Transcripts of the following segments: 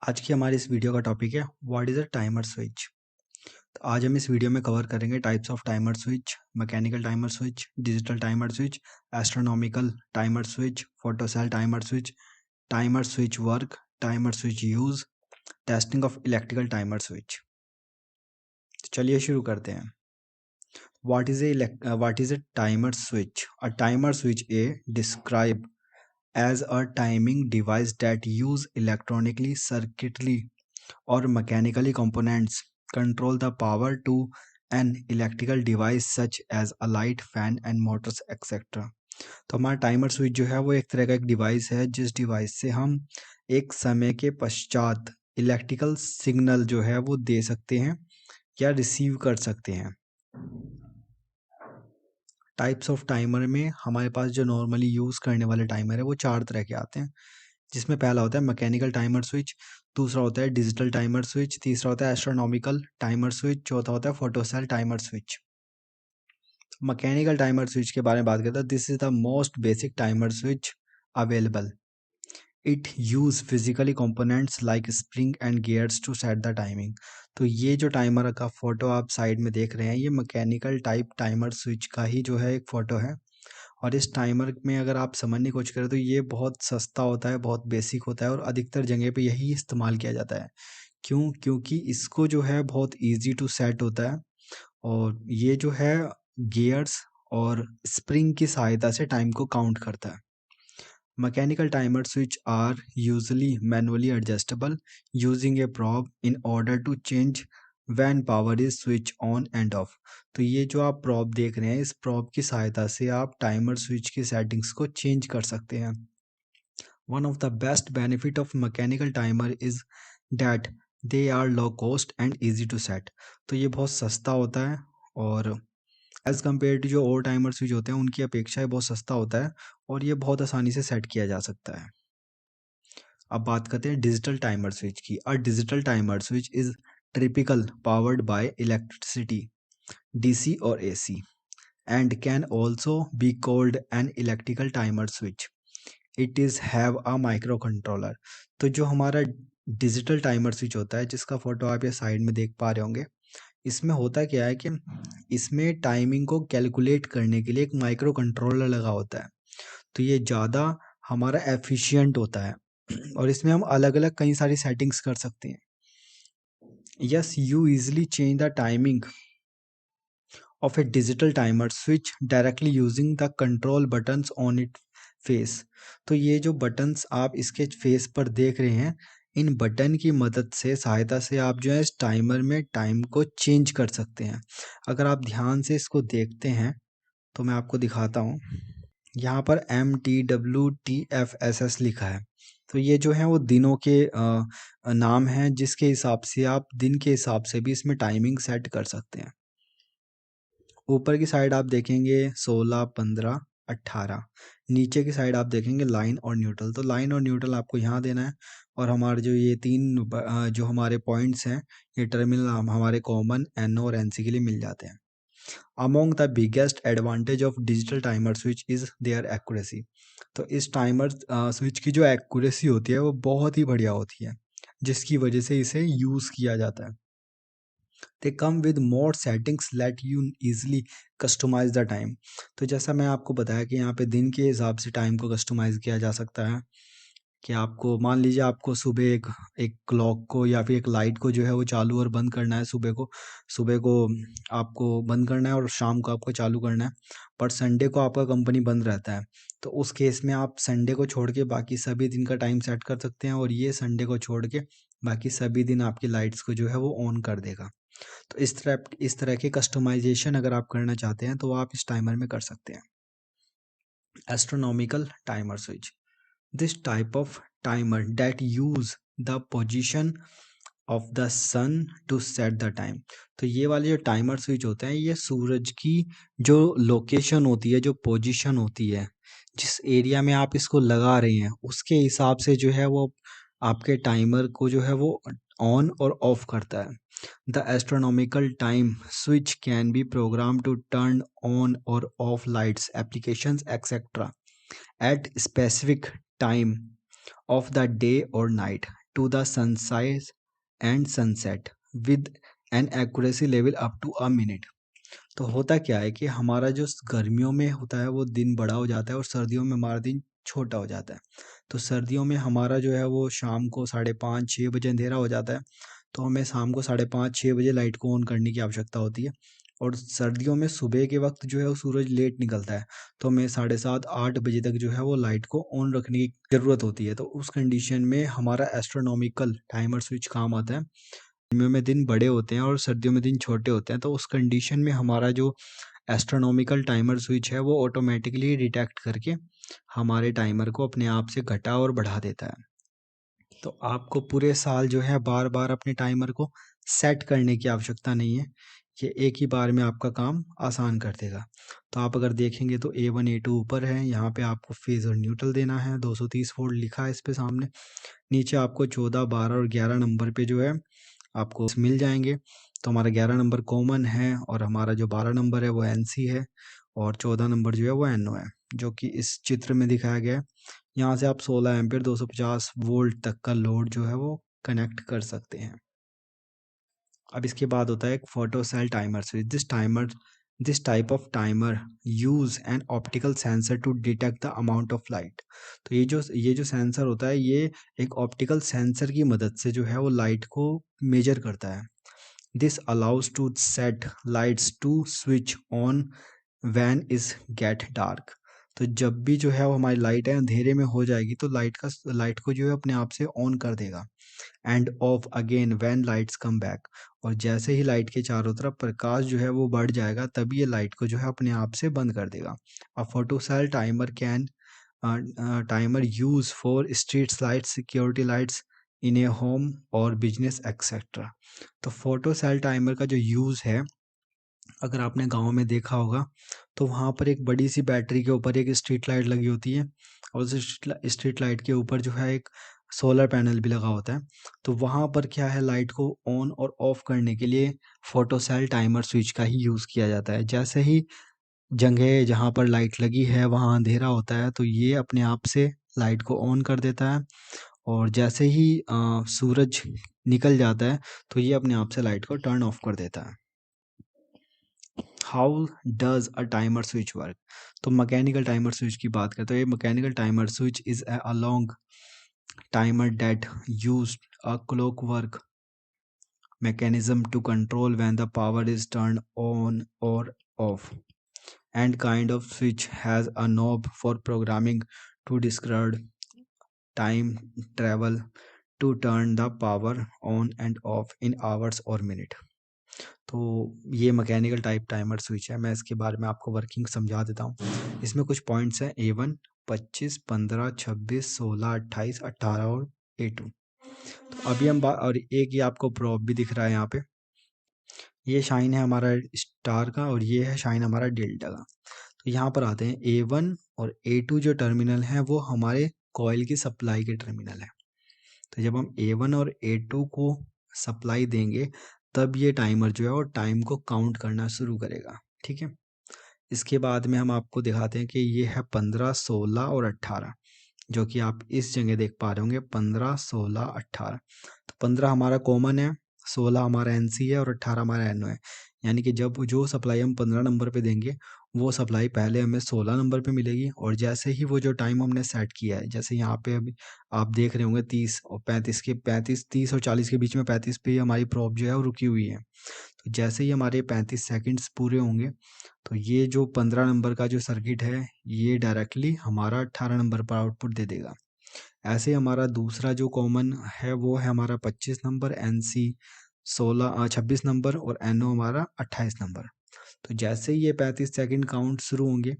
आज की हमारी इस वीडियो का टॉपिक है what is a timer switch. तो आज हम इस वीडियो में कवर करेंगे types of timer switch, mechanical timer switch, digital timer switch, astronomical timer switch, photo cell timer switch work, timer switch use, testing of electrical timer switch. तो चलिए शुरू करते हैं। What is a timer switch? A timer switch a describe as a timing device that use electronically circuitry or mechanically components control the power to an electrical device such as a light, fan and motors etc. तो हमारा timer switch जो है वो एक तरह का एक device है जिस डिवाइस से हम एक समय के पश्चात इलेक्ट्रिकल सिग्नल जो है वो दे सकते हैं या रिसीव कर सकते हैं। टाइप्स ऑफ टाइमर में हमारे पास जो नॉर्मली यूज़ करने वाले टाइमर है वो 4 तरह के आते हैं, जिसमें पहला होता है मैकेनिकल टाइमर स्विच, दूसरा होता है डिजिटल टाइमर स्विच, तीसरा होता है एस्ट्रोनॉमिकल टाइमर स्विच, चौथा होता है photocell timer switch. Mechanical timer switch के बारे में बात करते हैं। This is the most basic timer switch available. It use physically components like spring and gears to set the timing. तो ये जो टाइमर का फोटो आप साइड में देख रहे हैं ये मैकेनिकल टाइप टाइमर स्विच का ही जो है एक फोटो है। और इस टाइमर में अगर आप समझने की कोशिश करें तो ये बहुत सस्ता होता है, बहुत बेसिक होता है और अधिकतर जगह पे यही इस्तेमाल किया जाता है। क्यों? क्योंकि इसको जो है बहुत ईजी टू सेट होता है और ये जो है गियर्स और स्प्रिंग की सहायता से टाइम को काउंट करता है। Mechanical timer switch are usually manually adjustable using a probe in order to change when power is switch on and off। तो ये जो आप प्रॉब देख रहे हैं इस प्रॉब की सहायता से आप टाइमर स्विच की सेटिंग्स को चेंज कर सकते हैं। One of the best benefit of mechanical timer is that they are low cost and easy to set। तो ये बहुत सस्ता होता है और एज़ कम्पेयर टू जो और टाइमर स्विच होते हैं उनकी अपेक्षा ये बहुत सस्ता होता है और ये बहुत आसानी से सेट किया जा सकता है। अब बात करते हैं डिजिटल टाइमर स्विच की। A digital timer switch is typical powered by electricity, DC और AC, and can also be called an electrical timer switch. It is have a microcontroller. तो जो हमारा डिजिटल टाइमर स्विच होता है जिसका photo आप ये साइड में देख पा रहे होंगे, इसमें होता क्या है कि इसमें टाइमिंग को कैलकुलेट करने के लिए एक माइक्रो कंट्रोलर लगा होता है। तो ये ज़्यादा हमारा एफिशिएंट होता है और इसमें हम अलग अलग कई सारी सेटिंग्स कर सकते हैं। Yes, you easily change the timing of A digital timer switch directly using the control buttons on it face. तो ये जो बटन्स आप इसके फेस पर देख रहे हैं इन बटन की मदद से सहायता से आप जो है इस टाइमर में टाइम को चेंज कर सकते हैं। अगर आप ध्यान से इसको देखते हैं तो मैं आपको दिखाता हूँ। यहाँ पर MTWTFSS लिखा है। तो ये जो है वो दिनों के नाम हैं जिसके हिसाब से आप दिन के हिसाब से भी इसमें टाइमिंग सेट कर सकते हैं। ऊपर की साइड आप देखेंगे 16, 15, 18। नीचे की साइड आप देखेंगे लाइन और न्यूट्रल। तो लाइन और न्यूट्रल आपको यहाँ देना है और हमारे जो ये तीन जो हमारे पॉइंट्स हैं ये टर्मिनल हमारे कॉमन NO और NC के लिए मिल जाते हैं। Among the biggest advantage of digital timer switch is their accuracy। तो इस टाइमर स्विच की जो एक्यूरेसी होती है वो बहुत ही बढ़िया होती है जिसकी वजह से इसे यूज़ किया जाता है। They come with more settings let you easily customise the time. तो जैसा मैं आपको बताया कि यहाँ पे दिन के हिसाब से टाइम को कस्टमाइज़ किया जा सकता है कि आपको मान लीजिए आपको सुबह एक एक क्लॉक को या फिर एक लाइट को जो है वो चालू और बंद करना है। सुबह को आपको बंद करना है और शाम को आपको चालू करना है, पर संडे को आपका कंपनी बंद रहता है। तो उस केस में आप संडे को छोड़ के बाकी सभी दिन का टाइम सेट कर सकते हैं और ये संडे को छोड़ के बाकी सभी दिन आपकी लाइट्स को जो है वो ऑन कर देगा। तो इस तरह के कस्टमाइजेशन अगर आप करना चाहते हैं तो आप इस टाइमर में कर सकते हैं। Astronomical timer switch, this type of timer that use the position of the sun to set the time। तो ये वाले जो टाइमर स्विच होते हैं ये सूरज की जो लोकेशन होती है, जो पोजीशन होती है, जिस एरिया में आप इसको लगा रहे हैं उसके हिसाब से जो है वो आपके टाइमर को जो है वो ऑन और ऑफ करता है। The astronomical time switch can be program to turn on और off lights, applications etcetera at specific time of the day or night to the sunrise and sunset with an accuracy level up to a minute। तो होता क्या है कि हमारा जो गर्मियों में होता है वो दिन बड़ा हो जाता है और सर्दियों में हमारा दिन छोटा हो जाता है। तो सर्दियों में हमारा जो है वो शाम को 5:30-6 बजे अंधेरा हो जाता है। तो हमें शाम को 5:30-6 बजे लाइट को ऑन करने की आवश्यकता होती है। और सर्दियों में सुबह के वक्त जो है वो सूरज लेट निकलता है, तो हमें 7:30-8 बजे तक जो है वो लाइट को ऑन रखने की ज़रूरत होती है। तो उस कंडीशन में हमारा एस्ट्रोनॉमिकल टाइमर स्विच काम आता है। गर्मियों में दिन बड़े होते हैं और सर्दियों में दिन छोटे होते हैं, तो उस कंडीशन में हमारा जो एस्ट्रोनॉमिकल टाइमर स्विच है वो ऑटोमेटिकली डिटेक्ट करके हमारे टाइमर को अपने आप से घटा और बढ़ा देता है। तो आपको पूरे साल जो है बार बार अपने टाइमर को सेट करने की आवश्यकता नहीं है, ये एक ही बार में आपका काम आसान कर देगा। तो आप अगर देखेंगे तो A1 A2 ऊपर है, यहाँ पे आपको फेज और न्यूट्रल देना है, 230 वोल्ट लिखा है इस पे सामने। नीचे आपको 14, 12 और 11 नंबर पे जो है आपको मिल जाएंगे। तो हमारा 11 नंबर कॉमन है और हमारा जो 12 नंबर है वो NC है और 14 नंबर जो है वो NO है, जो कि इस चित्र में दिखाया गया है। यहाँ से आप 16 एम्पियर 250 वोल्ट तक का लोड जो है वो कनेक्ट कर सकते हैं। अब इसके बाद होता है एक photo cell timer switch. This type of timer use an optical sensor to detect the amount of light. तो ये जो सेंसर होता है ये एक ऑप्टिकल सेंसर की मदद से जो है वो लाइट को मेजर करता है। This allows to set lights to switch on when is get dark. तो जब भी जो है वो हमारी लाइट है अंधेरे में हो जाएगी तो लाइट को जो है अपने आप से ऑन कर देगा। End of again when lights come back. और जैसे ही लाइट के चारों तरफ प्रकाश जो है वो बढ़ जाएगा तभी ये लाइट को जो है अपने आप से बंद कर देगा। A photo cell timer use for street lights, security lights in a home और बिजनेस एक्सेट्रा। तो फोटो सेल टाइमर का जो यूज़ है, अगर आपने गांव में देखा होगा तो वहाँ पर एक बड़ी सी बैटरी के ऊपर एक स्ट्रीट लाइट लगी होती है और उस स्ट्रीट लाइट के ऊपर जो है एक सोलर पैनल भी लगा होता है। तो वहाँ पर क्या है, लाइट को ऑन और ऑफ करने के लिए फोटो सेल टाइमर स्विच का ही यूज़ किया जाता है। जैसे ही जगह जहाँ पर लाइट लगी है वहाँ अंधेरा होता है तो ये अपने आप से लाइट को ऑन कर देता है और जैसे ही सूरज निकल जाता है तो ये अपने आप से लाइट को टर्न ऑफ कर देता है। How does a timer switch work. तो मैकेनिकल टाइमर स्विच की बात करें तो ये mechanical timer switch is a long timer that used a clockwork mechanism to control when the power is turned on or off, and kind of switch has a knob for programming to discard time travel to turn the power on and off in hours or minute। तो ये mechanical type timer switch है, मैं इसके बारे में आपको working समझा देता हूँ। इसमें कुछ पॉइंट्स हैं A1 25 15 26 16 28 18 और A2। तो अभी हम बात, और एक ये आपको प्रॉप भी दिख रहा है यहाँ पे, ये शाइन है हमारा स्टार का और ये है शाइन हमारा डेल्टा का। तो यहाँ पर आते हैं A1 और A2 जो टर्मिनल है वो हमारे कॉइल की सप्लाई के टर्मिनल है। तो जब हम A1 और A2 को सप्लाई देंगे तब ये टाइमर जो है वो टाइम को काउंट करना शुरू करेगा। ठीक है, इसके बाद में हम आपको दिखाते हैं कि ये है 15 16 और 18, जो कि आप इस जगह देख पा रहे होंगे 15 16 18। तो 15 हमारा कॉमन है, 16 हमारा NC है और 18 हमारा NO है। यानी कि जब जो सप्लाई हम 15 नंबर पे देंगे वो सप्लाई पहले हमें 16 नंबर पे मिलेगी और जैसे ही वो जो टाइम हमने सेट किया है, जैसे यहाँ पे अभी आप देख रहे होंगे 30 और 35 के 35 30 और 40 के बीच में 35 पे हमारी प्रॉप जो है वो रुकी हुई है। तो जैसे ही हमारे 35 सेकंड्स पूरे होंगे तो ये जो 15 नंबर का जो सर्किट है ये डायरेक्टली हमारा 18 नंबर पर आउटपुट दे देगा। ऐसे हमारा दूसरा जो कॉमन है वो है हमारा 25 नंबर, NC 26 नंबर और NO हमारा 28 नंबर। तो जैसे ही ये 35 सेकंड काउंट शुरू होंगे,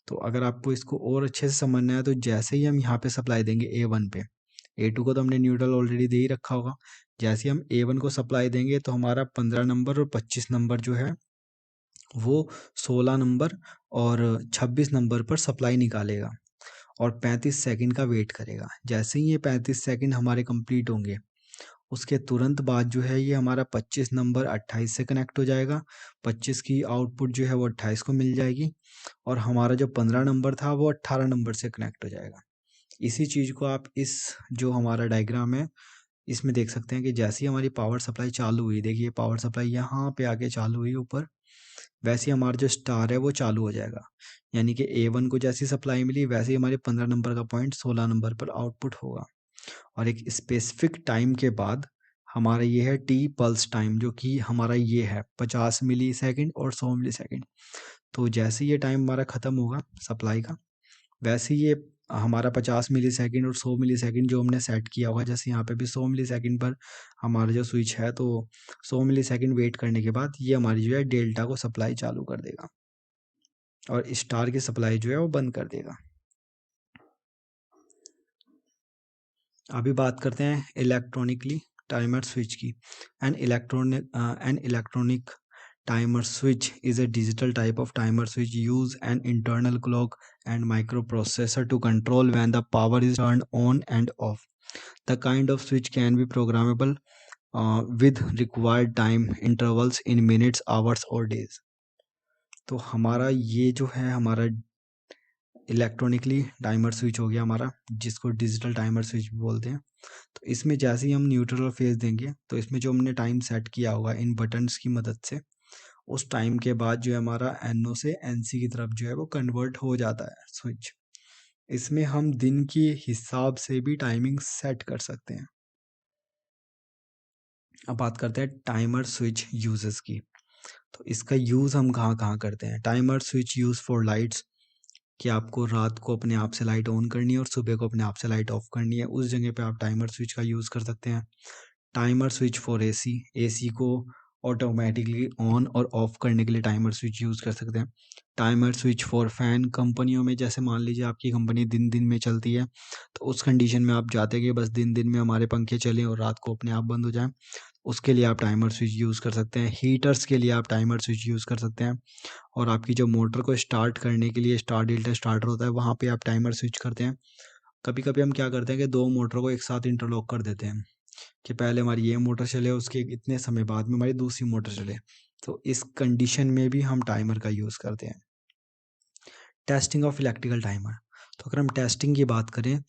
तो अगर आपको इसको और अच्छे से समझना है तो जैसे ही हम यहाँ पे सप्लाई देंगे A1 पे, A2 को तो हमने न्यूट्रल ऑलरेडी दे ही रखा होगा, जैसे ही हम A1 को सप्लाई देंगे तो हमारा 15 नंबर और 25 नंबर जो है वो 16 नंबर और 26 नंबर पर सप्लाई निकालेगा और 35 सेकंड का वेट करेगा। जैसे ही ये 35 सेकंड हमारे कंप्लीट होंगे उसके तुरंत बाद जो है ये हमारा 25 नंबर 28 से कनेक्ट हो जाएगा। 25 की आउटपुट जो है वो 28 को मिल जाएगी और हमारा जो 15 नंबर था वो 18 नंबर से कनेक्ट हो जाएगा। इसी चीज़ को आप इस जो हमारा डायग्राम है इसमें देख सकते हैं कि जैसे ही हमारी पावर सप्लाई चालू हुई, देखिए पावर सप्लाई यहाँ पे आके चालू हुई ऊपर, वैसे ही हमारा जो स्टार है वो चालू हो जाएगा। यानी कि A1 को जैसी सप्लाई मिली वैसे ही हमारे 15 नंबर का पॉइंट 16 नंबर पर आउटपुट होगा। और एक स्पेसिफिक टाइम के बाद हमारा ये है टी पल्स टाइम, जो कि हमारा ये है 50 मिली सेकेंड और 100 मिली सेकेंड। तो जैसे ये टाइम हमारा ख़त्म होगा सप्लाई का, वैसे ये हमारा 50 मिली सेकेंड और 100 मिली सेकेंड जो हमने सेट किया होगा, जैसे यहाँ पे भी 100 मिली सेकेंड पर हमारा जो स्विच है, तो 100 मिली सेकेंड वेट करने के बाद ये हमारी जो है डेल्टा को सप्लाई चालू कर देगा और स्टार की सप्लाई जो है वो बंद कर देगा। अभी बात करते हैं इलेक्ट्रॉनिकली टाइमर स्विच की। An electronic timer switch is a digital type of timer switch use an internal clock and microprocessor to control when the power is turned on and off. The kind of switch can be programmable with required time intervals in minutes, hours or days. तो हमारा ये जो है हमारा electronically timer switch हो गया हमारा, जिसको डिजिटल टाइमर स्विच बोलते हैं। तो इसमें जैसे ही हम न्यूट्रल और फेज देंगे तो इसमें जो हमने टाइम सेट किया होगा इन बटन्स की मदद से, उस टाइम के बाद जो है हमारा NO से NC की तरफ जो है वो कन्वर्ट हो जाता है स्विच। इसमें हम दिन के हिसाब से भी टाइमिंग सेट कर सकते हैं। अब बात करते हैं टाइमर स्विच यूजेस की। तो इसका यूज़ हम कहाँ कहाँ करते हैं। Timer switch use for lights, कि आपको रात को अपने आप से लाइट ऑन करनी है और सुबह को अपने आप से लाइट ऑफ करनी है, उस जगह पे आप टाइमर स्विच का यूज़ कर सकते हैं। टाइमर स्विच फॉर AC को ऑटोमेटिकली ऑन और ऑफ करने के लिए टाइमर स्विच यूज़ कर सकते हैं। टाइमर स्विच फॉर फैन, कंपनियों में जैसे मान लीजिए आपकी कंपनी दिन दिन में चलती है, तो उस कंडीशन में आप चाहते हैं कि बस दिन दिन में हमारे पंखे चलें और रात को अपने आप बंद हो जाएं, उसके लिए आप टाइमर स्विच यूज़ कर सकते हैं। हीटर्स के लिए आप टाइमर स्विच यूज़ कर सकते हैं। और आपकी जो मोटर को स्टार्ट करने के लिए स्टार डेल्टा स्टार्टर होता है, वहाँ पे आप टाइमर स्विच करते हैं। कभी कभी हम क्या करते हैं कि दो मोटर को एक साथ इंटरलॉक कर देते हैं कि पहले हमारी ये मोटर चले, उसके इतने समय बाद में हमारी दूसरी मोटर चले। तो इस कंडीशन में भी हम टाइमर का यूज़ करते हैं। टेस्टिंग ऑफ इलेक्ट्रिकल टाइमर, तो अगर हम टेस्टिंग की बात करें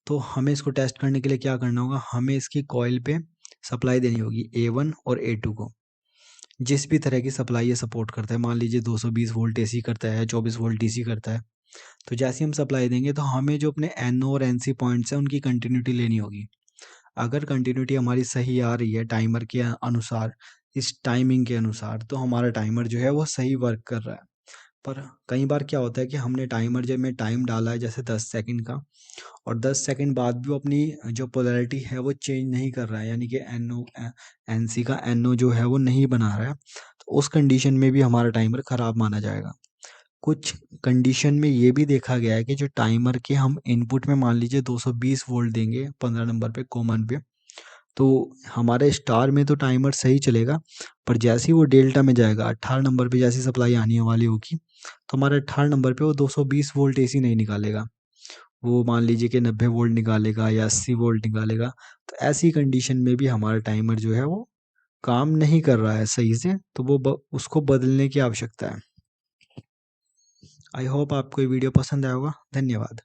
तो हमें इसको टेस्ट करने के लिए क्या करना होगा, हमें इसकी कॉइल पे सप्लाई देनी होगी A1 और A2 को। जिस भी तरह की सप्लाई ये सपोर्ट करता है, मान लीजिए 220 वोल्ट AC करता है, 24 वोल्ट DC करता है, तो जैसे ही हम सप्लाई देंगे तो हमें जो अपने NO और NC पॉइंट्स हैं उनकी कंटिन्यूटी लेनी होगी। अगर कंटिन्यूटी हमारी सही आ रही है टाइमर के अनुसार, इस टाइमिंग के अनुसार, तो हमारा टाइमर जो है वो सही वर्क कर रहा है। पर कई बार क्या होता है कि हमने टाइमर जब में टाइम डाला है जैसे 10 सेकंड का, और 10 सेकंड बाद भी वो अपनी जो पोलैरिटी है वो चेंज नहीं कर रहा है, यानी कि NC का NO जो है वो नहीं बना रहा है, तो उस कंडीशन में भी हमारा टाइमर ख़राब माना जाएगा। कुछ कंडीशन में ये भी देखा गया है कि जो टाइमर के हम इनपुट में मान लीजिए 220 वोल्ट देंगे 15 नंबर पे कॉमन पे, तो हमारे स्टार में तो टाइमर सही चलेगा, पर जैसे ही वो डेल्टा में जाएगा 18 नंबर पे जैसी सप्लाई आने वाली होगी, तो हमारे 18 नंबर पे वो 220 वोल्ट AC नहीं निकालेगा, वो मान लीजिए कि 90 वोल्ट निकालेगा या 80 वोल्ट निकालेगा। तो ऐसी कंडीशन में भी हमारा टाइमर जो है वो काम नहीं कर रहा है सही से, तो वो उसको बदलने की आवश्यकता है। आई होप आपको ये वीडियो पसंद आया होगा। धन्यवाद।